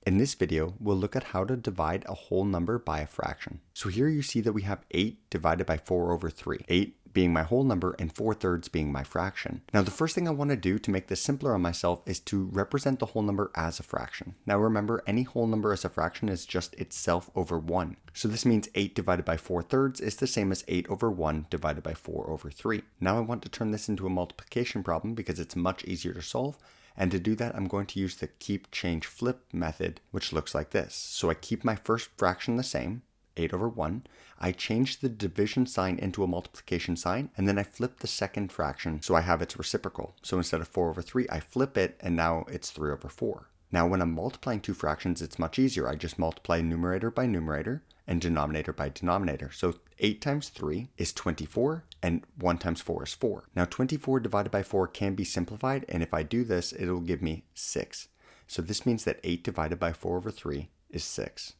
In this video, we'll look at how to divide a whole number by a fraction. So here you see that we have 8 divided by 4 over 3. 8 being my whole number and 4/3 being my fraction. Now the first thing I want to do to make this simpler on myself is to represent the whole number as a fraction. Now remember, any whole number as a fraction is just itself over 1. So this means 8 divided by 4/3 is the same as 8 over 1 divided by 4 over 3. Now I want to turn this into a multiplication problem because it's much easier to solve. And to do that, I'm going to use the keep, change, flip method, which looks like this. So I keep my first fraction the same, 8 over 1. I change the division sign into a multiplication sign, and then I flip the second fraction so I have its reciprocal. So instead of 4 over 3, I flip it, and now it's 3 over 4. Now when I'm multiplying two fractions, it's much easier. I just multiply numerator by numerator and denominator by denominator. So 8 times 3 is 24, and 1 times 4 is 4. Now 24 divided by 4 can be simplified, and if I do this, it'll give me 6. So this means that 8 divided by 4 over 3 is 6.